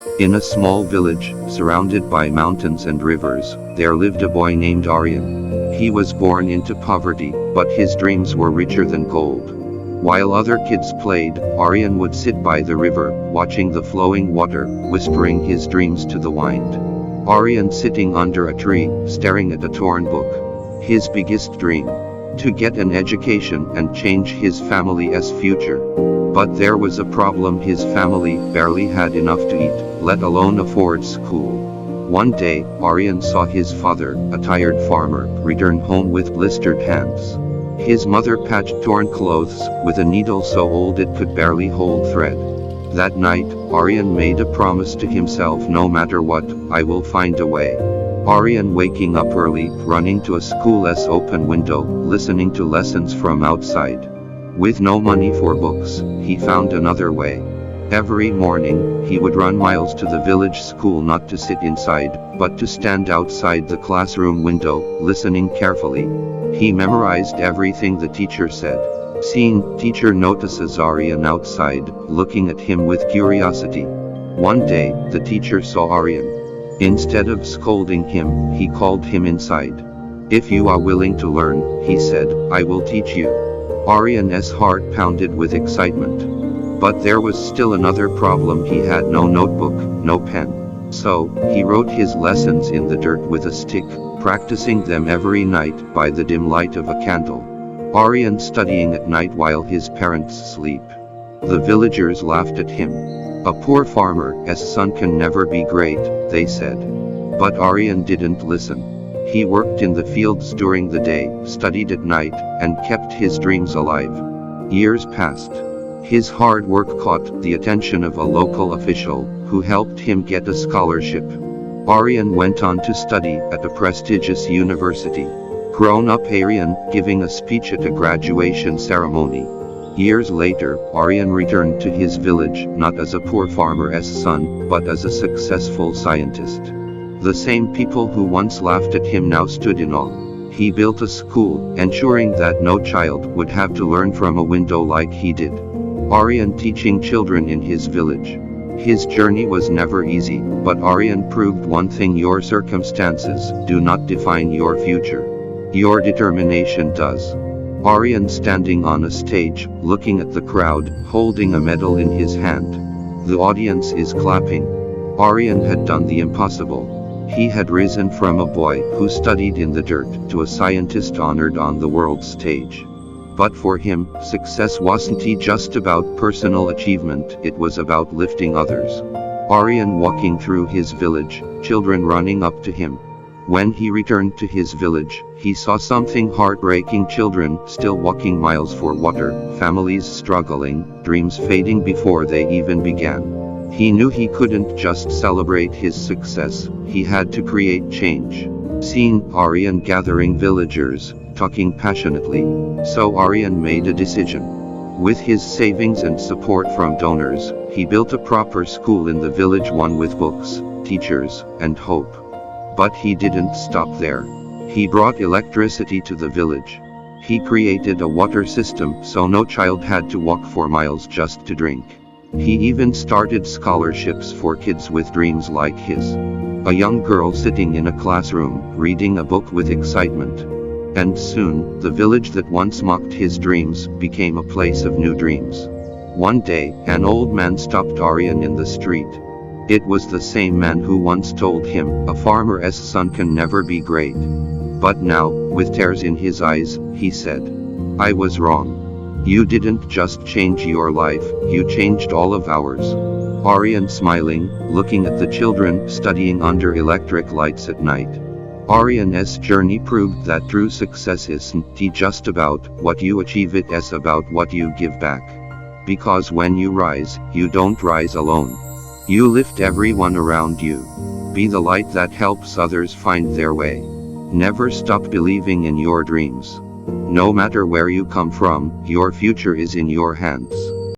In a small village, surrounded by mountains and rivers, there lived a boy named Aryan. He was born into poverty, but his dreams were richer than gold. While other kids played, Aryan would sit by the river, watching the flowing water, whispering his dreams to the wind. Aryan sitting under a tree, staring at a torn book. His biggest dream: to get an education and change his family's future. But there was a problem: his family barely had enough to eat, let alone afford school. One day, Aryan saw his father, a tired farmer, return home with blistered hands. His mother patched torn clothes with a needle so old it could barely hold thread. That night, Aryan made a promise to himself: no matter what, I will find a way. Aryan waking up early, running to a school's open window, listening to lessons from outside. With no money for books, he found another way. Every morning, he would run miles to the village school, not to sit inside, but to stand outside the classroom window, listening carefully. He memorized everything the teacher said. Seeing teacher notices Aryan outside, looking at him with curiosity. One day, the teacher saw Aryan. Instead of scolding him, he called him inside. If you are willing to learn, he said, I will teach you. Aryan's heart pounded with excitement. But there was still another problem: he had no notebook, no pen. So, he wrote his lessons in the dirt with a stick, practicing them every night by the dim light of a candle. Aryan studying at night while his parents sleep. The villagers laughed at him. A poor farmer's son can never be great, they said. But Aryan didn't listen. He worked in the fields during the day, studied at night, and kept his dreams alive. Years passed. His hard work caught the attention of a local official, who helped him get a scholarship. Aryan went on to study at a prestigious university. Grown-up Aryan, giving a speech at a graduation ceremony. Years later, Aryan returned to his village, not as a poor farmer's son, but as a successful scientist. The same people who once laughed at him now stood in awe. He built a school, ensuring that no child would have to learn from a window like he did. Aryan teaching children in his village. His journey was never easy, but Aryan proved one thing: your circumstances do not define your future. Your determination does. Aryan standing on a stage, looking at the crowd, holding a medal in his hand. The audience is clapping. Aryan had done the impossible. He had risen from a boy who studied in the dirt to a scientist honored on the world stage. But for him, success wasn't just about personal achievement, it was about lifting others. Aryan walking through his village, children running up to him. When he returned to his village, he saw something heartbreaking: children still walking miles for water, families struggling, dreams fading before they even began. He knew he couldn't just celebrate his success, he had to create change. Seeing Aryan gathering villagers, talking passionately. So Aryan made a decision. With his savings and support from donors, he built a proper school in the village, one with books, teachers, and hope. But he didn't stop there. He brought electricity to the village. He created a water system so no child had to walk for miles just to drink. He even started scholarships for kids with dreams like his. A young girl sitting in a classroom, reading a book with excitement. And soon, the village that once mocked his dreams became a place of new dreams. One day, an old man stopped Aryan in the street. It was the same man who once told him, a farmer's son can never be great. But now, with tears in his eyes, he said, I was wrong. You didn't just change your life, you changed all of ours. Aryan smiling, looking at the children studying under electric lights at night. Aryan's journey proved that true success isn't just about what you achieve, it's about what you give back. Because when you rise, you don't rise alone. You lift everyone around you. Be the light that helps others find their way. Never stop believing in your dreams. No matter where you come from, your future is in your hands.